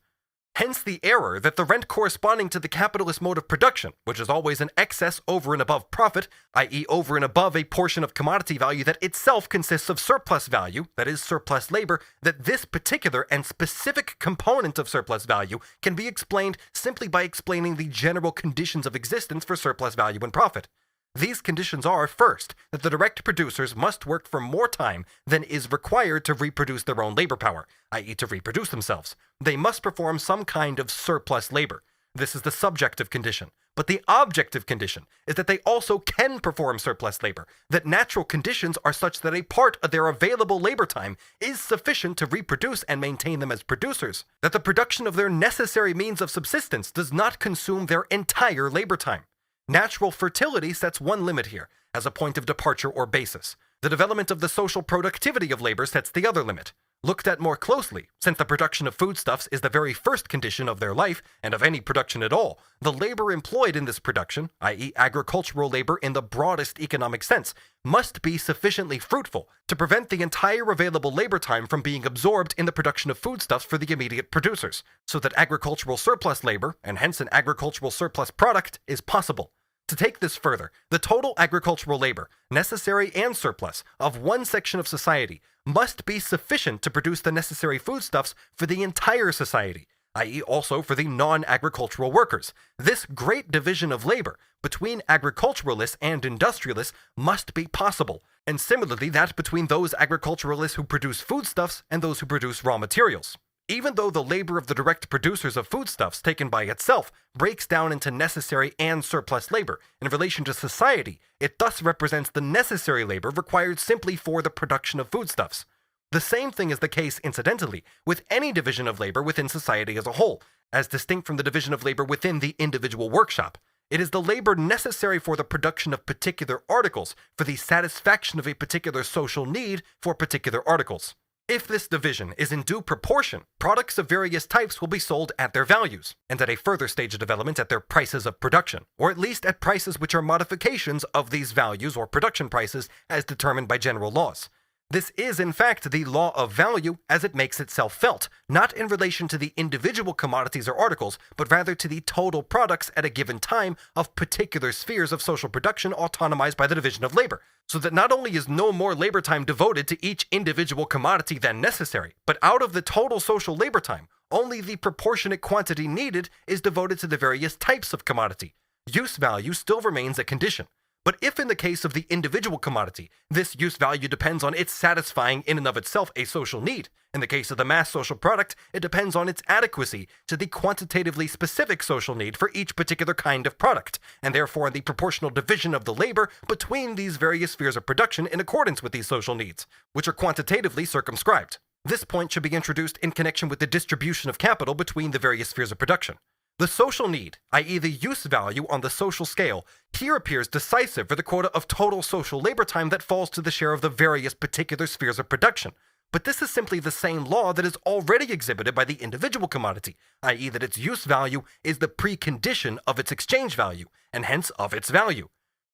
Hence the error that the rent corresponding to the capitalist mode of production, which is always an excess over and above profit, i.e. over and above a portion of commodity value that itself consists of surplus value, that is surplus labor, that this particular and specific component of surplus value can be explained simply by explaining the general conditions of existence for surplus value and profit. These conditions are, first, that the direct producers must work for more time than is required to reproduce their own labor power, i.e. to reproduce themselves. They must perform some kind of surplus labor. This is the subjective condition. But the objective condition is that they also can perform surplus labor, that natural conditions are such that a part of their available labor time is sufficient to reproduce and maintain them as producers, that the production of their necessary means of subsistence does not consume their entire labor time. Natural fertility sets one limit here, as a point of departure or basis. The development of the social productivity of labor sets the other limit. Looked at more closely, since the production of foodstuffs is the very first condition of their life, and of any production at all, the labor employed in this production, i.e. agricultural labor in the broadest economic sense, must be sufficiently fruitful to prevent the entire available labor time from being absorbed in the production of foodstuffs for the immediate producers, so that agricultural surplus labor, and hence an agricultural surplus product, is possible. To take this further, the total agricultural labor, necessary and surplus, of one section of society must be sufficient to produce the necessary foodstuffs for the entire society, i.e. also for the non-agricultural workers. This great division of labor between agriculturalists and industrialists must be possible, and similarly that between those agriculturalists who produce foodstuffs and those who produce raw materials. Even though the labor of the direct producers of foodstuffs taken by itself breaks down into necessary and surplus labor, in relation to society, it thus represents the necessary labor required simply for the production of foodstuffs. The same thing is the case, incidentally, with any division of labor within society as a whole, as distinct from the division of labor within the individual workshop. It is the labor necessary for the production of particular articles, for the satisfaction of a particular social need for particular articles. If this division is in due proportion, products of various types will be sold at their values, and at a further stage of development at their prices of production, or at least at prices which are modifications of these values or production prices as determined by general laws. This is, in fact, the law of value as it makes itself felt, not in relation to the individual commodities or articles, but rather to the total products at a given time of particular spheres of social production autonomized by the division of labor, so that not only is no more labor time devoted to each individual commodity than necessary, but out of the total social labor time, only the proportionate quantity needed is devoted to the various types of commodity. Use value still remains a condition. But if in the case of the individual commodity, this use value depends on its satisfying in and of itself a social need, in the case of the mass social product, it depends on its adequacy to the quantitatively specific social need for each particular kind of product, and therefore on the proportional division of the labor between these various spheres of production in accordance with these social needs, which are quantitatively circumscribed. This point should be introduced in connection with the distribution of capital between the various spheres of production. The social need, i.e. the use value on the social scale, here appears decisive for the quota of total social labor time that falls to the share of the various particular spheres of production. But this is simply the same law that is already exhibited by the individual commodity, i.e. that its use value is the precondition of its exchange value, and hence of its value.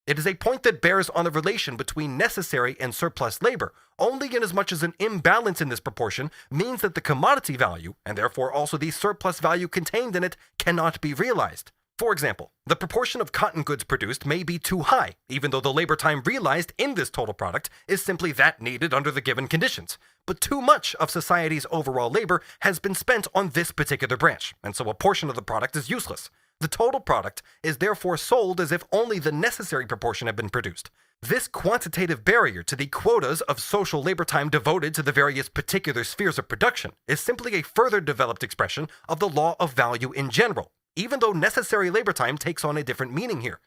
It is a point that bears on the relation between necessary and surplus labor, only inasmuch as an imbalance in this proportion means that the commodity value, and therefore also the surplus value contained in it, cannot be realized. For example, the proportion of cotton goods produced may be too high, even though the labor time realized in this total product is simply that needed under the given conditions. But too much of society's overall labor has been spent on this particular branch, and so a portion of the product is useless. The total product is therefore sold as if only the necessary proportion had been produced. This quantitative barrier to the quotas of social labor time devoted to the various particular spheres of production is simply a further developed expression of the law of value in general, even though necessary labor time takes on a different meaning here.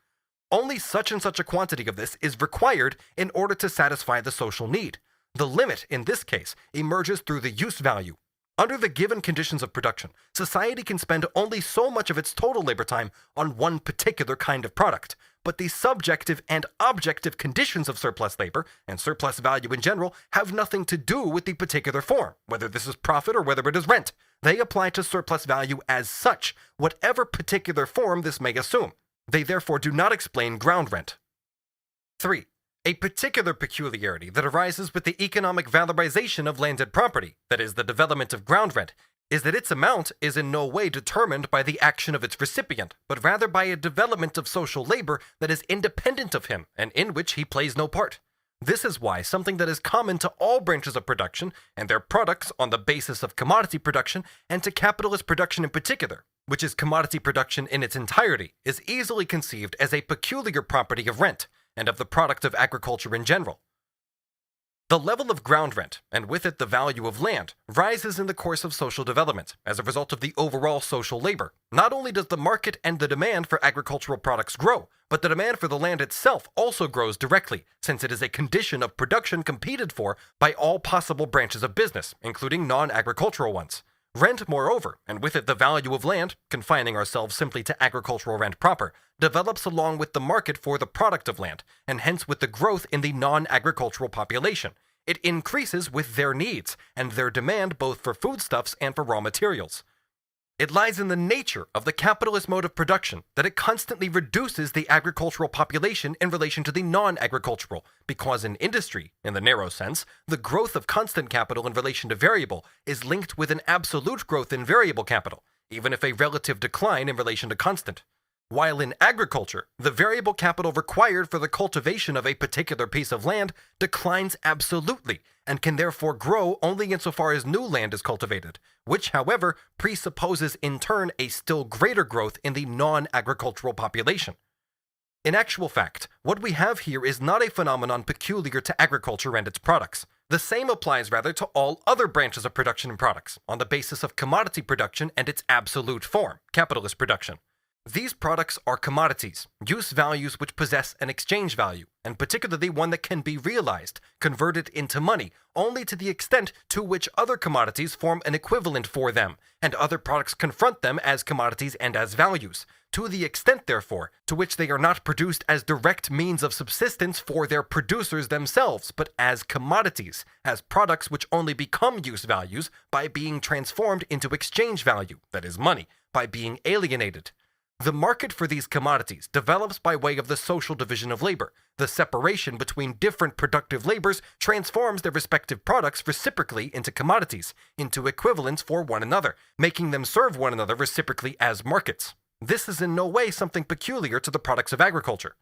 Only such and such a quantity of this is required in order to satisfy the social need. The limit, in this case, emerges through the use value. Under the given conditions of production, society can spend only so much of its total labor time on one particular kind of product, but the subjective and objective conditions of surplus labor, and surplus value in general, have nothing to do with the particular form, whether this is profit or whether it is rent. They apply to surplus value as such, whatever particular form this may assume. They therefore do not explain ground rent. 3. A particular peculiarity that arises with the economic valorization of landed property, that is, the development of ground rent, is that its amount is in no way determined by the action of its recipient, but rather by a development of social labor that is independent of him and in which he plays no part. This is why something that is common to all branches of production and their products on the basis of commodity production and to capitalist production in particular, which is commodity production in its entirety, is easily conceived as a peculiar property of rent, and of the product of agriculture in general. The level of ground rent, and with it the value of land, rises in the course of social development as a result of the overall social labor. Not only does the market and the demand for agricultural products grow, but the demand for the land itself also grows directly, since it is a condition of production competed for by all possible branches of business, including non-agricultural ones. Rent, moreover, and with it the value of land, confining ourselves simply to agricultural rent proper, develops along with the market for the product of land, and hence with the growth in the non-agricultural population. It increases with their needs, and their demand both for foodstuffs and for raw materials. It lies in the nature of the capitalist mode of production that it constantly reduces the agricultural population in relation to the non-agricultural, because in industry, in the narrow sense, the growth of constant capital in relation to variable is linked with an absolute growth in variable capital, even if a relative decline in relation to constant. While in agriculture, the variable capital required for the cultivation of a particular piece of land declines absolutely, and can therefore grow only insofar as new land is cultivated, which, however, presupposes in turn a still greater growth in the non-agricultural population. In actual fact, what we have here is not a phenomenon peculiar to agriculture and its products. The same applies rather to all other branches of production and products, on the basis of commodity production and its absolute form, capitalist production. These products are commodities, use values which possess an exchange value, and particularly one that can be realized, converted into money, only to the extent to which other commodities form an equivalent for them, and other products confront them as commodities and as values, to the extent, therefore, to which they are not produced as direct means of subsistence for their producers themselves, but as commodities, as products which only become use values by being transformed into exchange value, that is money, by being alienated. The market for these commodities develops by way of the social division of labor. The separation between different productive labors transforms their respective products reciprocally into commodities, into equivalents for one another, making them serve one another reciprocally as markets. This is in no way something peculiar to the products of agriculture.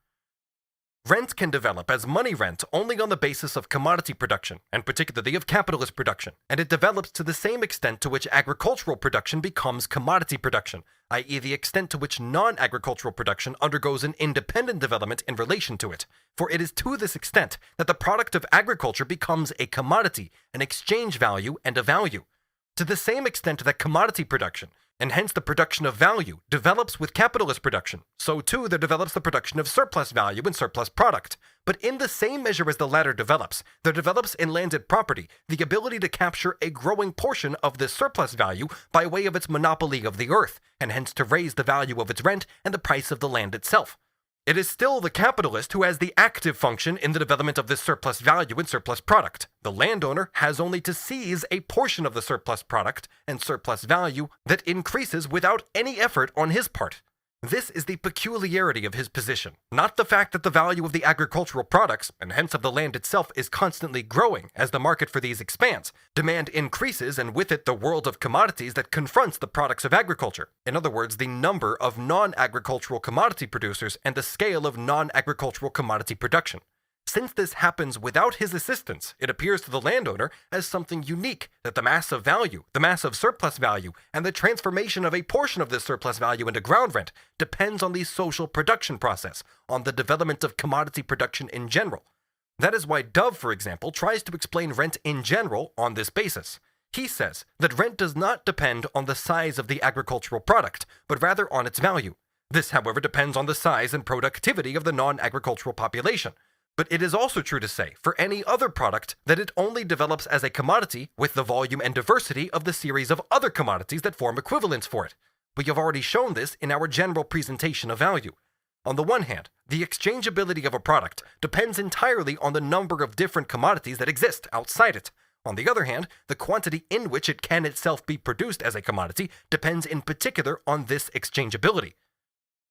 Rent can develop as money rent only on the basis of commodity production, and particularly of capitalist production, and it develops to the same extent to which agricultural production becomes commodity production, i.e. the extent to which non-agricultural production undergoes an independent development in relation to it, for it is to this extent that the product of agriculture becomes a commodity, an exchange value, and a value. To the same extent that commodity production, and hence the production of value, develops with capitalist production, so too there develops the production of surplus value and surplus product. But in the same measure as the latter develops, there develops in landed property the ability to capture a growing portion of this surplus value by way of its monopoly of the earth, and hence to raise the value of its rent and the price of the land itself. It is still the capitalist who has the active function in the development of this surplus value and surplus product. The landowner has only to seize a portion of the surplus product and surplus value that increases without any effort on his part. This is the peculiarity of his position, not the fact that the value of the agricultural products, and hence of the land itself, is constantly growing as the market for these expands. Demand increases, and with it the world of commodities that confronts the products of agriculture. In other words, the number of non-agricultural commodity producers and the scale of non-agricultural commodity production. Since this happens without his assistance, it appears to the landowner as something unique that the mass of value, the mass of surplus value, and the transformation of a portion of this surplus value into ground rent depends on the social production process, on the development of commodity production in general. That is why Dove, for example, tries to explain rent in general on this basis. He says that rent does not depend on the size of the agricultural product, but rather on its value. This, however, depends on the size and productivity of the non-agricultural population. But it is also true to say, for any other product, that it only develops as a commodity with the volume and diversity of the series of other commodities that form equivalents for it. We have already shown this in our general presentation of value. On the one hand, the exchangeability of a product depends entirely on the number of different commodities that exist outside it. On the other hand, the quantity in which it can itself be produced as a commodity depends in particular on this exchangeability.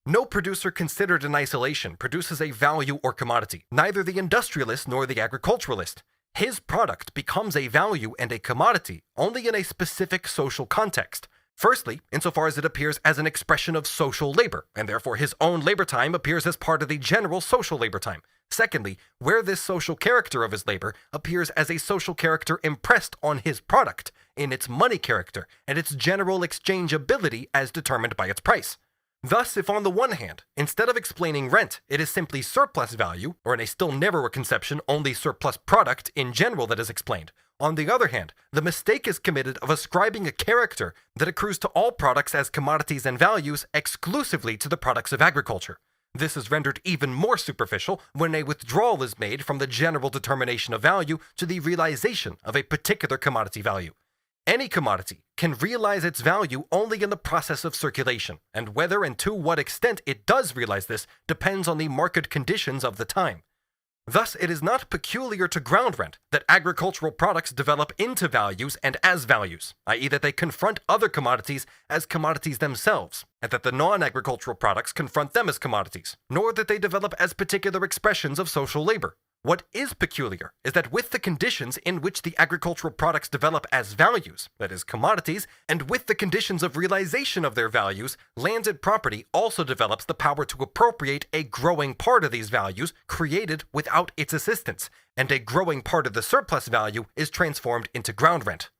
No producer considered in isolation produces a value or commodity, neither the industrialist nor the agriculturalist. His product becomes a value and a commodity only in a specific social context. Firstly, insofar as it appears as an expression of social labor, and therefore his own labor time appears as part of the general social labor time. Secondly, where this social character of his labor appears as a social character impressed on his product, in its money character, and its general exchangeability as determined by its price. Thus, if on the one hand, instead of explaining rent, it is simply surplus value, or in a still narrower conception, only surplus product in general that is explained, on the other hand, the mistake is committed of ascribing a character that accrues to all products as commodities and values exclusively to the products of agriculture. This is rendered even more superficial when a withdrawal is made from the general determination of value to the realization of a particular commodity value. Any commodity can realize its value only in the process of circulation, and whether and to what extent it does realize this depends on the market conditions of the time. Thus, it is not peculiar to ground rent that agricultural products develop into values and as values, i.e. that they confront other commodities as commodities themselves, and that the non-agricultural products confront them as commodities, nor that they develop as particular expressions of social labor. What is peculiar is that with the conditions in which the agricultural products develop as values, that is, commodities, and with the conditions of realization of their values, landed property also develops the power to appropriate a growing part of these values created without its assistance, and a growing part of the surplus value is transformed into ground rent.